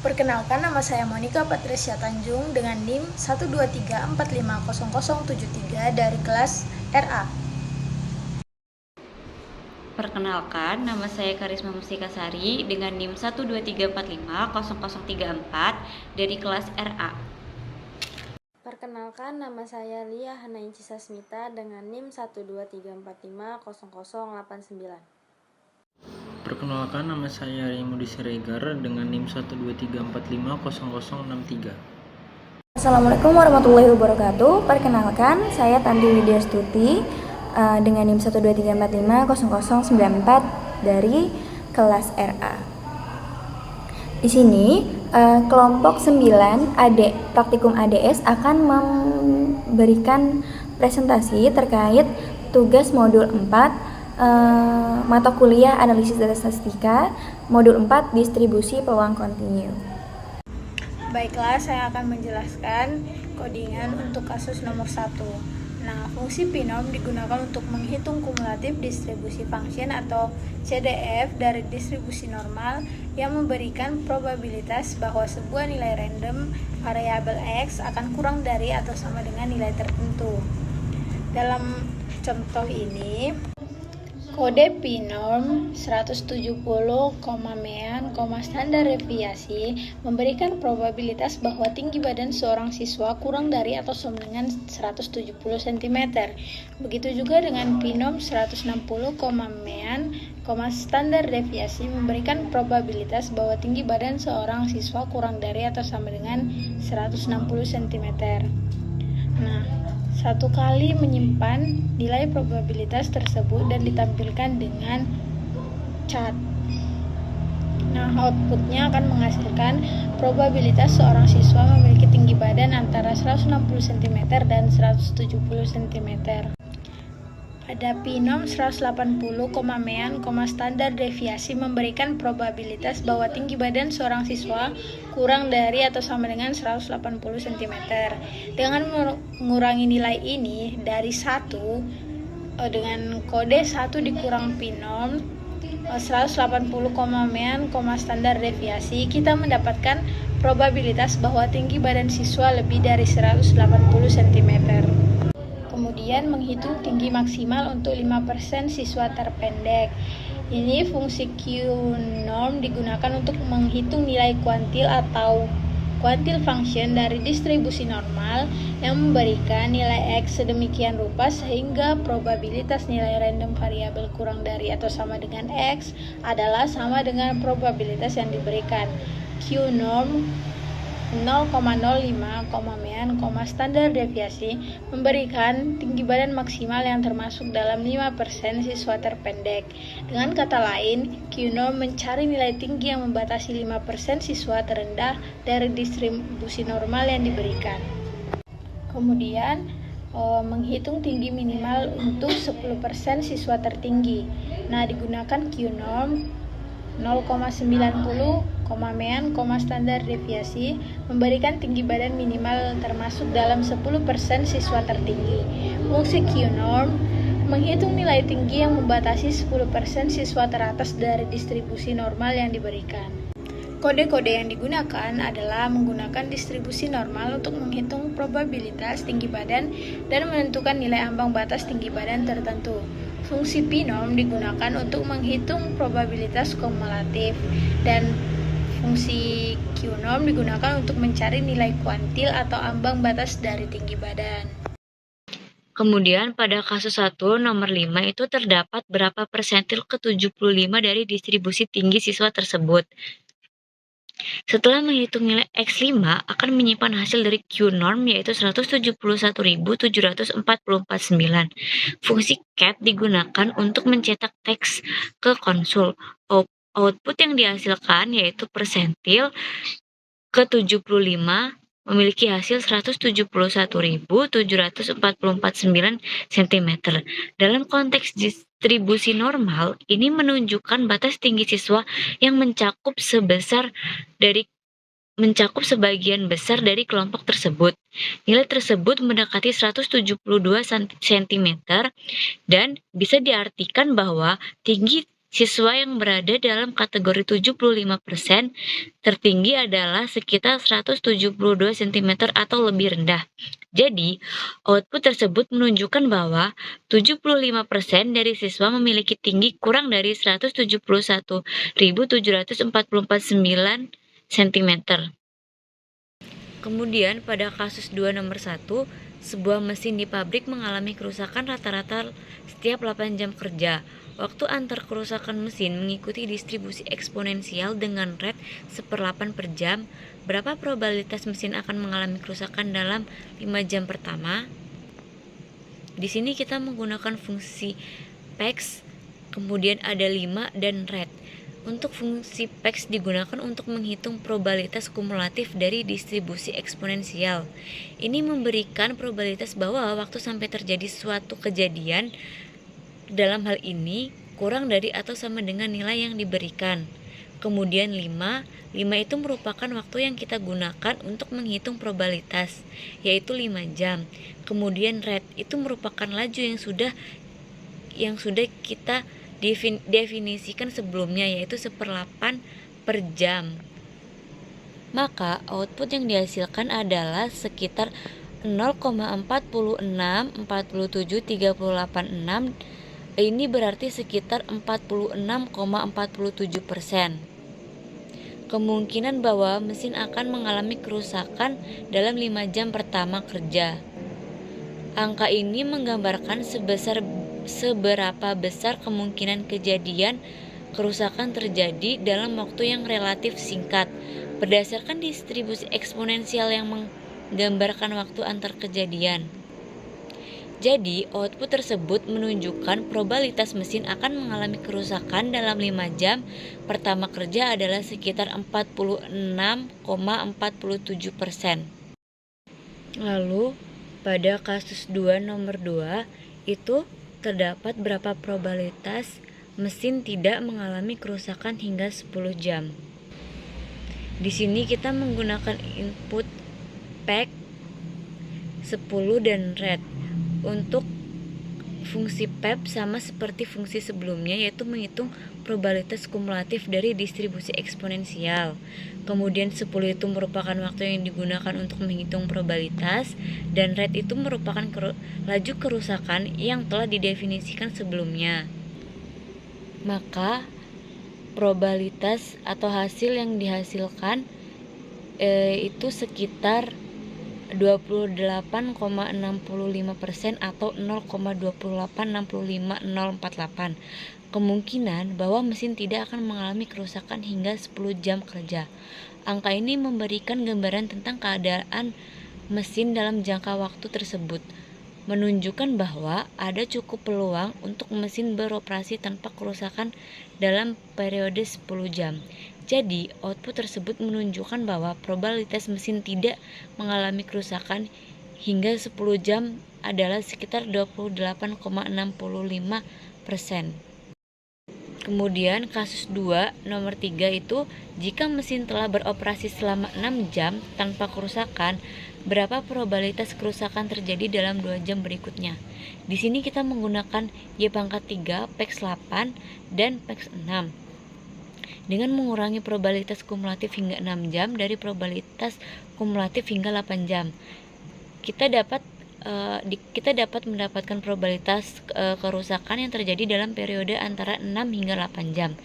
Perkenalkan, nama saya Monica Patricia Tanjung dengan NIM 123450073 dari kelas RA. Perkenalkan, nama saya Karisma Mustika Sari dengan NIM 123450034 dari kelas RA. Perkenalkan, nama saya Lia Hanainci Sasmita dengan NIM 123450089. Perkenalkan, nama saya Rimudi Siregar dengan NIM 123450063. Assalamualaikum warahmatullahi wabarakatuh. Perkenalkan, saya Tandi Widya Stuti dengan NIM 123450094 dari kelas RA. Di sini kelompok 9 praktikum ADS akan memberikan presentasi terkait tugas modul 4 mata kuliah analisis data statistika, modul 4 distribusi peluang kontinu. Baiklah, saya akan menjelaskan codingan untuk kasus nomor 1. Nah, fungsi binom digunakan untuk menghitung kumulatif distribusi function atau CDF dari distribusi normal yang memberikan probabilitas bahwa sebuah nilai random variabel X akan kurang dari atau sama dengan nilai tertentu. Dalam contoh ini, kode binom 170, mean, standar deviasi memberikan probabilitas bahwa tinggi badan seorang siswa kurang dari atau sama dengan 170 cm. Begitu juga dengan binom 160, mean, standar deviasi memberikan probabilitas bahwa tinggi badan seorang siswa kurang dari atau sama dengan 160 cm. Nah, satu kali menyimpan nilai probabilitas tersebut dan ditampilkan dengan cat. Nah, outputnya akan menghasilkan probabilitas seorang siswa memiliki tinggi badan antara 160 cm dan 170 cm. Pada binom 180, mean, standar deviasi memberikan probabilitas bahwa tinggi badan seorang siswa kurang dari atau sama dengan 180 cm. Dengan mengurangi nilai ini dari 1 dengan kode 1 dikurang binom 180, mean, standar deviasi, kita mendapatkan probabilitas bahwa tinggi badan siswa lebih dari 180 cm. Kemudian menghitung tinggi maksimal untuk 5% siswa terpendek. Ini fungsi QNorm digunakan untuk menghitung nilai kuantil atau kuantil function dari distribusi normal yang memberikan nilai X sedemikian rupa sehingga probabilitas nilai random variabel kurang dari atau sama dengan X adalah sama dengan probabilitas yang diberikan. QNorm 0,05, mean, standar deviasi memberikan tinggi badan maksimal yang termasuk dalam 5% siswa terpendek. Dengan kata lain, QNorm mencari nilai tinggi yang membatasi 5% siswa terendah dari distribusi normal yang diberikan. Kemudian, menghitung tinggi minimal untuk 10% siswa tertinggi. Nah, digunakan QNorm 0,90, mean, standar deviasi memberikan tinggi badan minimal termasuk dalam 10% siswa tertinggi. Fungsi QNorm menghitung nilai tinggi yang membatasi 10% siswa teratas dari distribusi normal yang diberikan. Kode-kode yang digunakan adalah menggunakan distribusi normal untuk menghitung probabilitas tinggi badan dan menentukan nilai ambang batas tinggi badan tertentu. Fungsi binom digunakan untuk menghitung probabilitas kumulatif dan fungsi QNorm digunakan untuk mencari nilai kuantil atau ambang batas dari tinggi badan. Kemudian pada kasus 1 nomor 5 itu terdapat berapa persentil ke-75 dari distribusi tinggi siswa tersebut. Setelah menghitung nilai X5 akan menyimpan hasil dari QNorm yaitu 171.744,9. Fungsi cat digunakan untuk mencetak teks ke konsul. Output yang dihasilkan yaitu persentil ke-75 memiliki hasil 171.744,9 cm. Dalam konteks distribusi normal, ini menunjukkan batas tinggi siswa yang mencakup sebagian besar dari kelompok tersebut. Nilai tersebut mendekati 172 cm dan bisa diartikan bahwa tinggi Siswa yang berada dalam kategori 75% tertinggi adalah sekitar 172 cm atau lebih rendah. Jadi, output tersebut menunjukkan bahwa 75% dari siswa memiliki tinggi kurang dari 171.744,9 cm. Kemudian pada kasus 2 nomor 1, sebuah mesin di pabrik mengalami kerusakan rata-rata setiap 8 jam kerja. Waktu antar kerusakan mesin mengikuti distribusi eksponensial dengan rate 1/8 per jam. Berapa probabilitas mesin akan mengalami kerusakan dalam 5 jam pertama? Di sini kita menggunakan fungsi PEX, kemudian ada 5 dan rate. Untuk fungsi PEX digunakan untuk menghitung probabilitas kumulatif dari distribusi eksponensial. Ini memberikan probabilitas bahwa waktu sampai terjadi suatu kejadian dalam hal ini kurang dari atau sama dengan nilai yang diberikan. Kemudian 5 itu merupakan waktu yang kita gunakan untuk menghitung probabilitas, yaitu 5 jam. Kemudian rate itu merupakan laju yang sudah kita definisikan sebelumnya, yaitu 1/8 per jam. Maka output yang dihasilkan adalah sekitar 0,46473886. Ini berarti sekitar 46,47%. Kemungkinan bahwa mesin akan mengalami kerusakan dalam 5 jam pertama kerja. Angka ini menggambarkan seberapa besar kemungkinan kejadian kerusakan terjadi dalam waktu yang relatif singkat. Berdasarkan distribusi eksponensial yang menggambarkan waktu antar kejadian. Jadi, output tersebut menunjukkan probabilitas mesin akan mengalami kerusakan dalam 5 jam pertama kerja adalah sekitar 46,47%. Lalu, pada kasus 2 nomor 2, itu terdapat berapa probabilitas mesin tidak mengalami kerusakan hingga 10 jam. Di sini kita menggunakan input PEC 10 dan rate. Untuk fungsi PEP sama seperti fungsi sebelumnya, yaitu menghitung probabilitas kumulatif dari distribusi eksponensial. Kemudian 10 itu merupakan waktu yang digunakan untuk menghitung probabilitas, dan rate itu merupakan laju kerusakan yang telah didefinisikan sebelumnya. Maka probabilitas atau hasil yang dihasilkan itu sekitar 28,65% atau 0,2865048. Kemungkinan bahwa mesin tidak akan mengalami kerusakan hingga 10 jam kerja. Angka ini memberikan gambaran tentang keadaan mesin dalam jangka waktu tersebut, menunjukkan bahwa ada cukup peluang untuk mesin beroperasi tanpa kerusakan dalam periode 10 jam. Jadi, output tersebut menunjukkan bahwa probabilitas mesin tidak mengalami kerusakan hingga 10 jam adalah sekitar 28,65%. Kemudian kasus 2 nomor 3 itu jika mesin telah beroperasi selama 6 jam tanpa kerusakan, berapa probabilitas kerusakan terjadi dalam 2 jam berikutnya. Di sini kita menggunakan Y⁻3, PEX 8 dan PEX 6. Dengan mengurangi probabilitas kumulatif hingga 6 jam dari probabilitas kumulatif hingga 8 jam, kita dapat mendapatkan probabilitas kerusakan yang terjadi dalam periode antara 6 hingga 8 jam.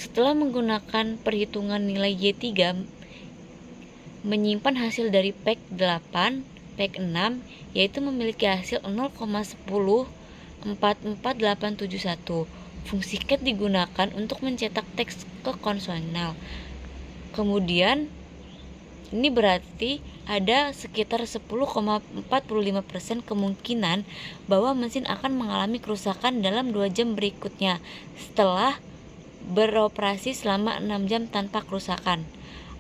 Setelah menggunakan perhitungan nilai Y3 menyimpan hasil dari PEC 8, PEC 6, yaitu memiliki hasil 0,1044871. Fungsi cat digunakan untuk mencetak teks ke konsonal. Kemudian ini berarti ada sekitar 10,45% kemungkinan bahwa mesin akan mengalami kerusakan dalam 2 jam berikutnya setelah beroperasi selama 6 jam tanpa kerusakan.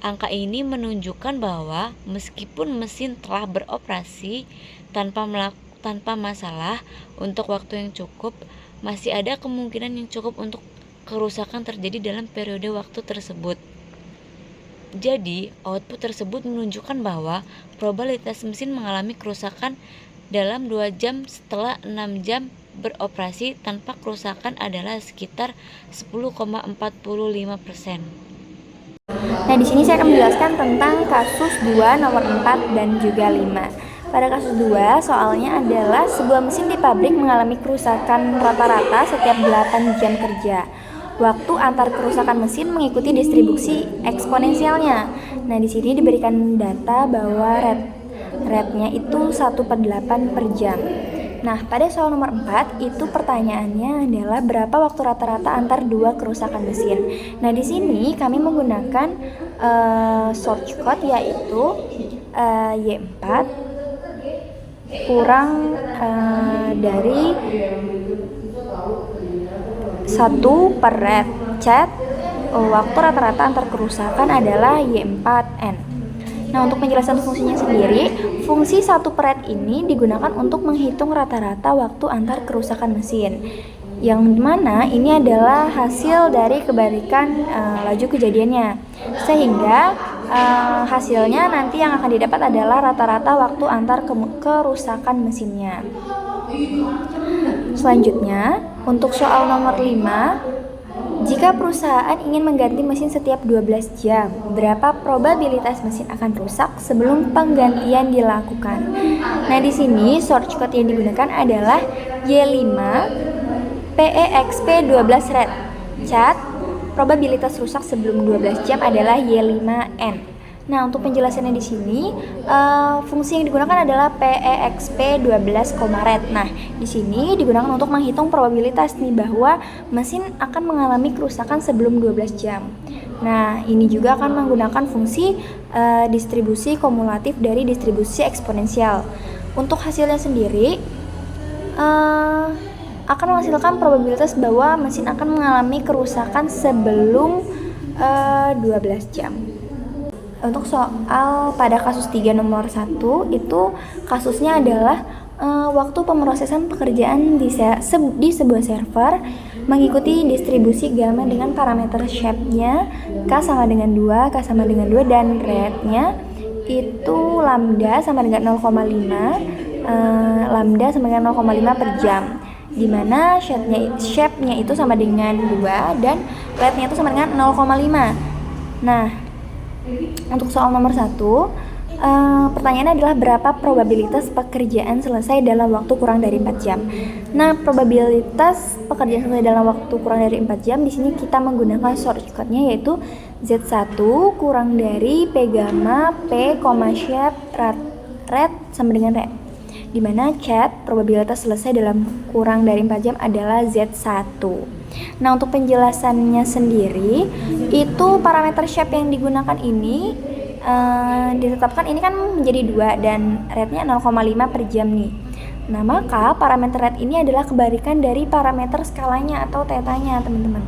Angka ini menunjukkan bahwa meskipun mesin telah beroperasi tanpa masalah untuk waktu yang cukup, masih ada kemungkinan yang cukup untuk kerusakan terjadi dalam periode waktu tersebut. Jadi, output tersebut menunjukkan bahwa probabilitas mesin mengalami kerusakan dalam 2 jam setelah 6 jam beroperasi tanpa kerusakan adalah sekitar 10,45%. Nah, di sini saya akan menjelaskan tentang kasus 2 nomor 4 dan juga 5. Pada kasus 2, soalnya adalah sebuah mesin di pabrik mengalami kerusakan rata-rata setiap 8 jam kerja. Waktu antar kerusakan mesin mengikuti distribusi eksponensialnya. Nah, di sini diberikan data bahwa rate-nya itu 1/8 per jam. Nah, pada soal nomor 4 itu pertanyaannya adalah berapa waktu rata-rata antar dua kerusakan mesin. Nah, di sini kami menggunakan shortcut yaitu Y4 kurang dari 1 per red cat. Waktu rata-rata antar kerusakan adalah Y4N. Nah, untuk penjelasan fungsinya sendiri, fungsi 1 per red ini digunakan untuk menghitung rata-rata waktu antar kerusakan mesin, yang mana ini adalah hasil dari kebalikan laju kejadiannya, sehingga hasilnya nanti yang akan didapat adalah rata-rata waktu antar kerusakan mesinnya. Selanjutnya, untuk soal nomor 5, jika perusahaan ingin mengganti mesin setiap 12 jam, berapa probabilitas mesin akan rusak sebelum penggantian dilakukan? Nah, di sini shortcut yang digunakan adalah Y5 PEXP 12 red cat. Probabilitas rusak sebelum 12 jam adalah Y5N. Nah, untuk penjelasannya di sini, fungsi yang digunakan adalah PEXP 12, red. Nah, di sini digunakan untuk menghitung probabilitas nih bahwa mesin akan mengalami kerusakan sebelum 12 jam. Nah, ini juga akan menggunakan fungsi distribusi kumulatif dari distribusi eksponensial. Untuk hasilnya sendiri akan menghasilkan probabilitas bahwa mesin akan mengalami kerusakan sebelum 12 jam. Untuk soal pada kasus 3 nomor 1 itu kasusnya adalah waktu pemrosesan pekerjaan di sebuah server mengikuti distribusi gamma dengan parameter shape-nya K sama dengan 2, K sama dengan 2, dan rate-nya itu lambda sama dengan 0,5, lambda sama dengan 0,5 per jam, dimana shape-nya itu sama dengan 2 dan rate-nya itu sama dengan 0,5. Nah, untuk soal nomor 1, pertanyaannya adalah berapa probabilitas pekerjaan selesai dalam waktu kurang dari 4 jam. Nah, probabilitas pekerjaan selesai dalam waktu kurang dari 4 jam di sini kita menggunakan shortcut-nya yaitu Z1 kurang dari P gamma P, shape red sama dengan red. Di mana cat probabilitas selesai dalam kurang dari 4 jam adalah Z1. Nah, untuk penjelasannya sendiri, itu parameter shape yang digunakan ini ditetapkan ini kan menjadi 2 dan rate-nya 0,5 per jam nih. Nah, maka parameter rate ini adalah kebalikan dari parameter skalanya atau tetanya, teman-teman.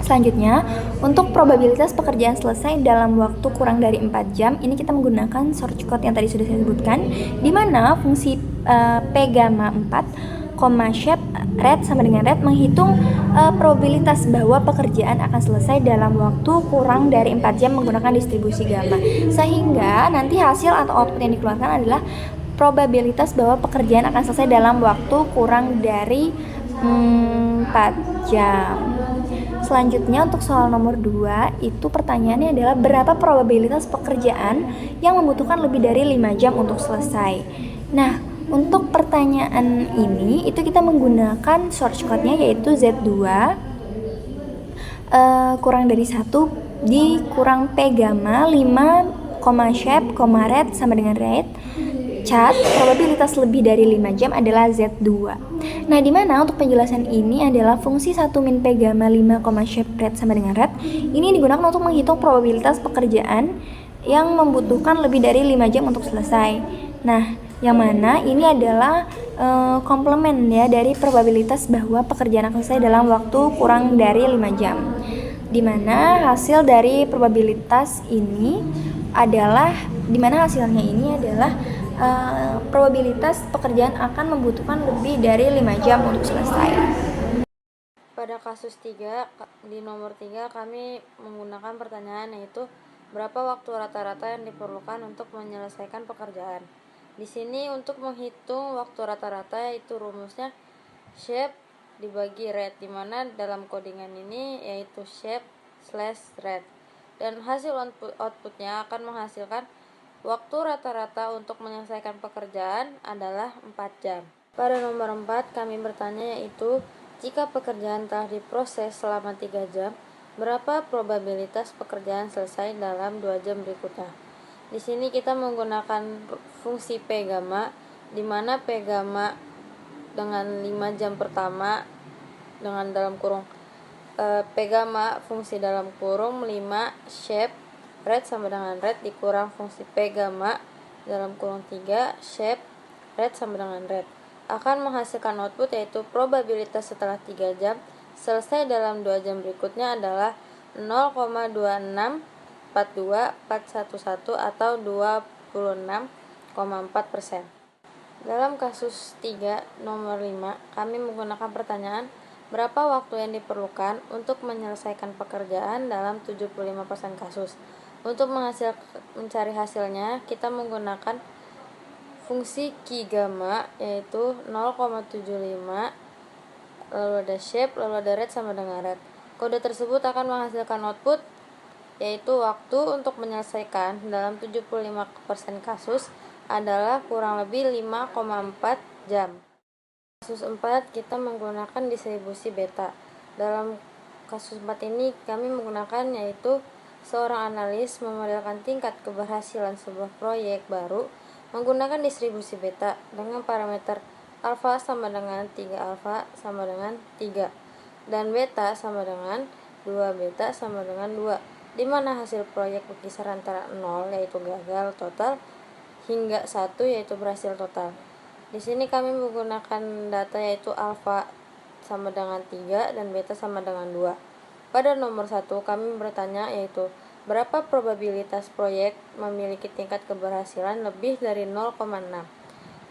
Selanjutnya, untuk probabilitas pekerjaan selesai dalam waktu kurang dari 4 jam, ini kita menggunakan shortcut yang tadi sudah saya sebutkan, di mana fungsi P gamma 4, shape red sama dengan red menghitung probabilitas bahwa pekerjaan akan selesai dalam waktu kurang dari 4 jam menggunakan distribusi gamma, sehingga nanti hasil atau output yang dikeluarkan adalah probabilitas bahwa pekerjaan akan selesai dalam waktu kurang dari 4 jam. Selanjutnya untuk soal nomor 2 itu pertanyaannya adalah berapa probabilitas pekerjaan yang membutuhkan lebih dari 5 jam untuk selesai. Nah, untuk pertanyaan ini itu kita menggunakan shortcut-nya yaitu Z2 kurang dari 1 dikurang P gamma 5, shape, red sama dengan red cat. Probabilitas lebih dari 5 jam adalah Z2. Nah, di mana untuk penjelasan ini adalah fungsi 1 min P gamma 5, shape red sama dengan red ini digunakan untuk menghitung probabilitas pekerjaan yang membutuhkan lebih dari 5 jam untuk selesai. Nah, yang mana ini adalah komplement ya dari probabilitas bahwa pekerjaan akan selesai dalam waktu kurang dari 5 jam. Dimana hasil dari probabilitas ini adalah probabilitas pekerjaan akan membutuhkan lebih dari 5 jam untuk selesai. Pada kasus 3, di nomor 3 kami menggunakan pertanyaan yaitu berapa waktu rata-rata yang diperlukan untuk menyelesaikan pekerjaan. Di sini untuk menghitung waktu rata-rata yaitu rumusnya shape dibagi rate, dimana dalam codingan ini yaitu shape slash rate, dan hasil outputnya akan menghasilkan waktu rata-rata untuk menyelesaikan pekerjaan adalah 4 jam. Pada nomor 4 kami bertanya yaitu jika pekerjaan telah diproses selama 3 jam, berapa probabilitas pekerjaan selesai dalam 2 jam berikutnya. Di sini kita menggunakan fungsi P gamma, di mana P gamma dengan 5 jam pertama dengan dalam kurung P gamma fungsi dalam kurung 5 shape rate sama dengan rate dikurang fungsi P gamma dalam kurung 3 shape rate sama dengan rate akan menghasilkan output yaitu probabilitas setelah 3 jam selesai dalam 2 jam berikutnya adalah 0,26 42411 atau 26,4%. Dalam kasus 3 nomor 5, kami menggunakan pertanyaan berapa waktu yang diperlukan untuk menyelesaikan pekerjaan dalam 75% kasus. Untuk mencari hasilnya, kita menggunakan fungsi Q gamma yaitu 0,75 lalu ada shape lalu ada rate sama dengan rate. Kode tersebut akan menghasilkan output yaitu waktu untuk menyelesaikan dalam 75% kasus adalah kurang lebih 5,4 jam. Kasus 4 kita menggunakan distribusi beta. Dalam kasus 4 ini kami menggunakan yaitu seorang analis memodelkan tingkat keberhasilan sebuah proyek baru menggunakan distribusi beta dengan parameter alfa sama dengan 3 alfa sama dengan 3 dan beta sama dengan 2 beta sama dengan 2, di mana hasil proyek berkisar antara 0 yaitu gagal total hingga 1 yaitu berhasil total. Di sini kami menggunakan data yaitu alfa sama dengan 3 dan beta sama dengan 2. Pada nomor 1 kami bertanya yaitu berapa probabilitas proyek memiliki tingkat keberhasilan lebih dari 0,6.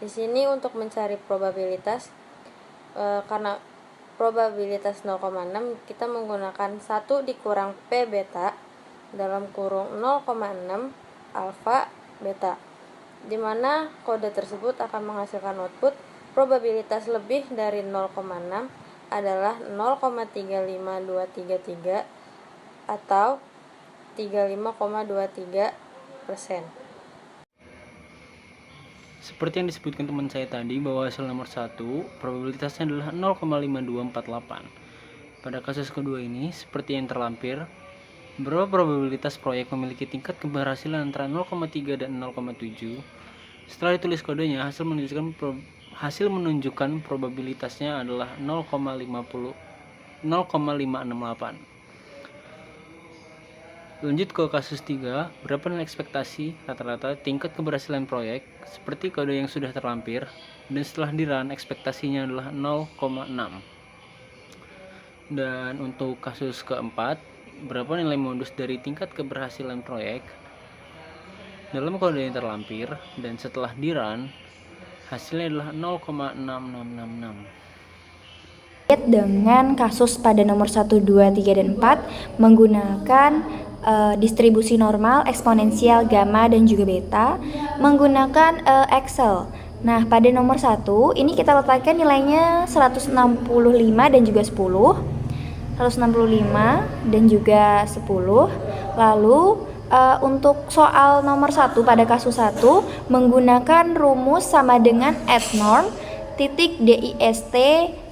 Di sini untuk mencari probabilitas karena probabilitas 0,6 kita menggunakan 1 dikurang P beta dalam kurung 0,6 alfa beta, di mana kode tersebut akan menghasilkan output probabilitas lebih dari 0,6 adalah 0,35233 atau 35,23%. Seperti yang disebutkan teman saya tadi bahwa hasil nomor 1 probabilitasnya adalah 0,5248. Pada kasus kedua ini seperti yang terlampir, berapa probabilitas proyek memiliki tingkat keberhasilan antara 0,3 dan 0,7. Setelah ditulis kodenya, hasil menunjukkan probabilitasnya adalah 0,568. Lanjut ke kasus 3, berapa nilai ekspektasi rata-rata tingkat keberhasilan proyek seperti kode yang sudah terlampir, dan setelah di-run ekspektasinya adalah 0,6. Dan untuk kasus keempat, berapa nilai modus dari tingkat keberhasilan proyek dalam kode yang terlampir dan setelah di-run hasilnya adalah 0,6666. Dengan kasus pada nomor 1, 2, 3, dan 4 menggunakan distribusi normal, eksponensial, gamma, dan juga beta menggunakan Excel. Nah, pada nomor 1 ini kita letakkan nilainya 165 dan juga 10. 165 dan juga 10. Lalu untuk soal nomor 1 pada kasus 1 menggunakan rumus sama dengan add norm titik DIST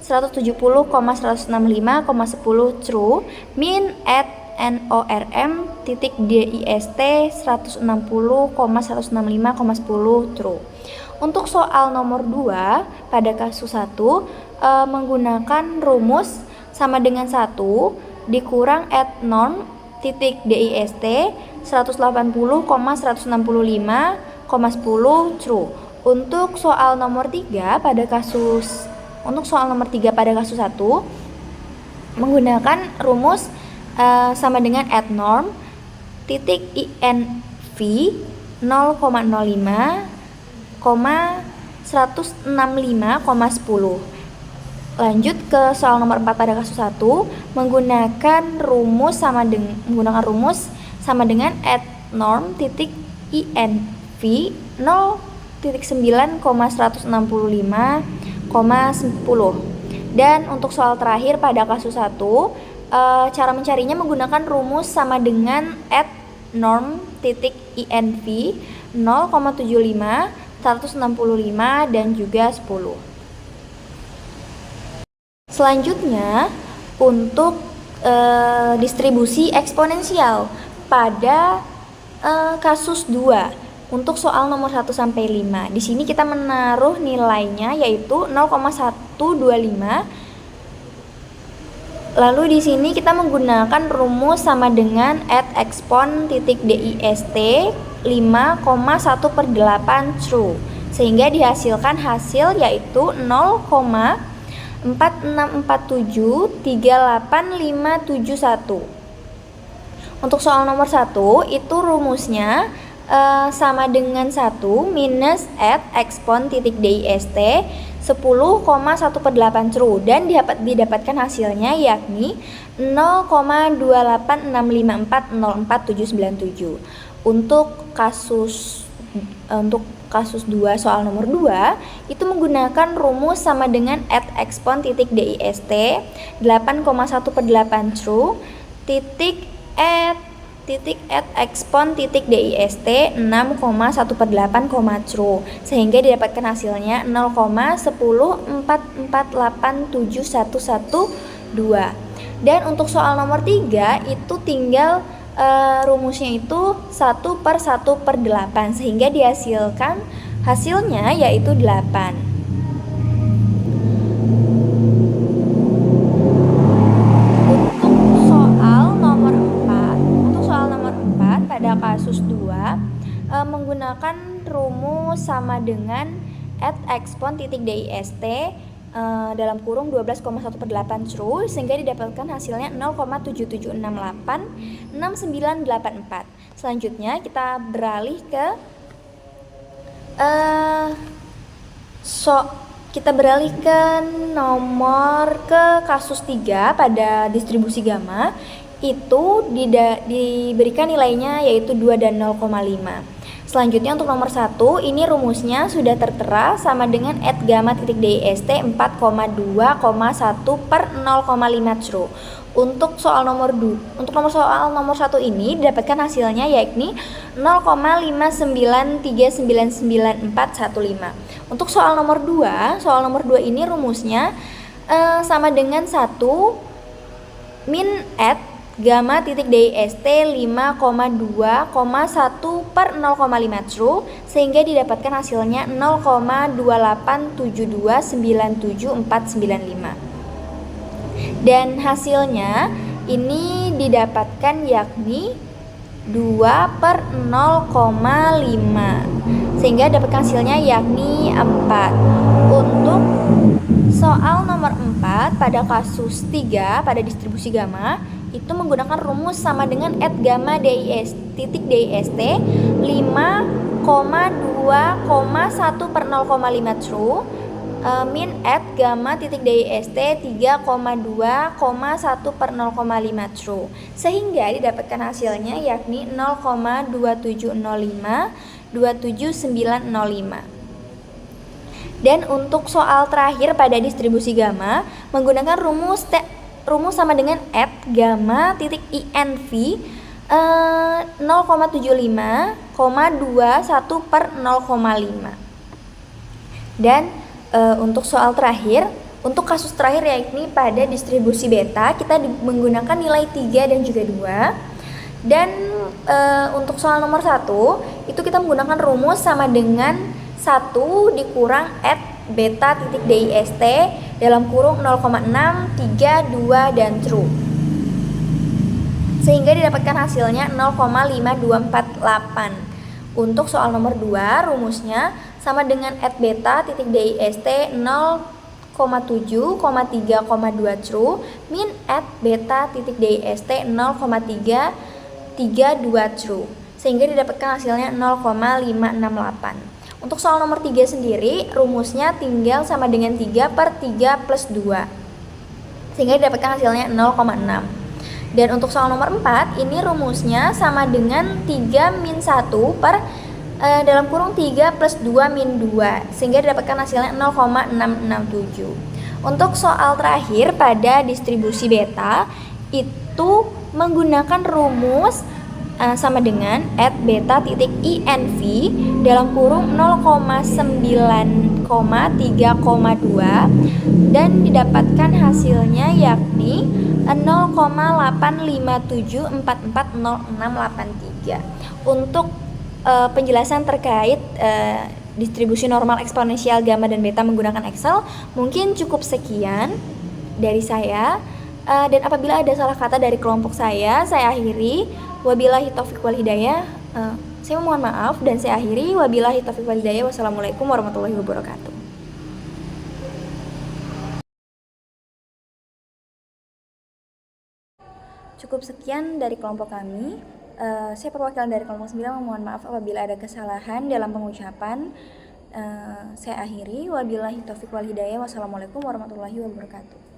170,165,10 true min at NORM titik DIST 160,165,10 true. Untuk soal nomor 2 pada kasus 1 menggunakan rumus sama dengan 1 dikurang at norm titik DIST 180,165,10 true. Untuk soal nomor 3 pada kasus 1 menggunakan rumus sama dengan at norm titik INV 0,05,165,10. Lanjut ke soal nomor 4 pada kasus 1 menggunakan rumus sama dengan at norm titik INV 0,05 Dan untuk soal terakhir pada kasus 1, cara mencarinya menggunakan rumus sama dengan @norm.inv 0,75, 165 dan juga 10. Selanjutnya untuk distribusi eksponensial pada kasus 2 untuk soal nomor 1 sampai 5. Di sini kita menaruh nilainya yaitu 0,125. Lalu di sini kita menggunakan rumus sama dengan @expon.dist 5,1/8 true, sehingga dihasilkan hasil yaitu 0,464738571. Untuk soal nomor 1 itu rumusnya sama dengan 1 minus @expon.dist 10,1/8 true, dan didapatkan hasilnya yakni 0,28654049797. Untuk kasus 2 soal nomor 2 itu menggunakan rumus sama dengan @expon.dist 8,1/8 true @expon.dist 6,1/8, true, sehingga didapatkan hasilnya 0,1044871112. Dan untuk soal nomor 3 itu tinggal rumusnya itu 1/1/8, sehingga dihasilkan hasilnya yaitu 8. Pada kasus 2 menggunakan rumus sama dengan @expon.dist dalam kurung 12,1/8 true, sehingga didapatkan hasilnya 0,77686984. Selanjutnya kita beralih ke kasus 3 pada distribusi gamma. Itu diberikan nilainya yaitu 2 dan 0,5. Selanjutnya untuk nomor 1 ini rumusnya sudah tertera sama dengan @gamma.dist 4,2,1/0,5 true. Untuk soal nomor 1 ini didapatkan hasilnya yakni 0,593999415. Untuk soal nomor 2 ini rumusnya sama dengan 1 min gamma.dist 5,2,1/0,5 true, sehingga didapatkan hasilnya 0,287297495. Dan hasilnya ini didapatkan yakni 2/0,5, sehingga dapatkan hasilnya yakni 4. Untuk soal nomor 4 pada kasus 3 pada distribusi gamma itu menggunakan rumus sama dengan @gamma.dist 5,2,1/0,5 true min @gamma.dist 3,2,1/0,5 true, sehingga didapatkan hasilnya yakni 0,2705-27905. Dan untuk soal terakhir pada distribusi gamma menggunakan rumus sama dengan @gamma.inv 0,75,21/0,5. Dan untuk soal terakhir, untuk kasus terakhir yakni pada distribusi beta, kita menggunakan nilai 3 dan juga 2. Dan untuk soal nomor 1 itu kita menggunakan rumus sama dengan 1 dikurang @beta.dist dalam kurung 0,632 dan true, sehingga didapatkan hasilnya 0,5248. Untuk soal nomor 2 rumusnya sama dengan @beta.dist 0,7,3,2 true min @beta.dist 0,332 true, sehingga didapatkan hasilnya 0,568. Untuk soal nomor 3 sendiri rumusnya tinggal sama dengan 3/3 plus 2, sehingga didapatkan hasilnya 0,6. Dan untuk soal nomor 4 ini rumusnya sama dengan 3 min 1/3 dalam kurung 3 plus 2 min 2, sehingga didapatkan hasilnya 0,667. Untuk soal terakhir pada distribusi beta itu menggunakan rumus sama dengan beta titik INV dalam kurung 0,9,3,2 dan didapatkan hasilnya yakni 0,857440683. Untuk penjelasan terkait distribusi normal eksponensial gamma dan beta menggunakan Excel mungkin cukup sekian dari saya. Dan apabila ada salah kata dari kelompok saya akhiri. Wabillahi taufiq wal hidayah. Saya mohon maaf dan saya akhiri. Wabillahi taufiq wal hidayah. Wassalamualaikum warahmatullahi wabarakatuh. Cukup sekian dari kelompok kami. Saya perwakilan dari kelompok 9 mohon maaf apabila ada kesalahan dalam pengucapan. Saya akhiri. Wabillahi taufiq wal hidayah. Wassalamualaikum warahmatullahi wabarakatuh.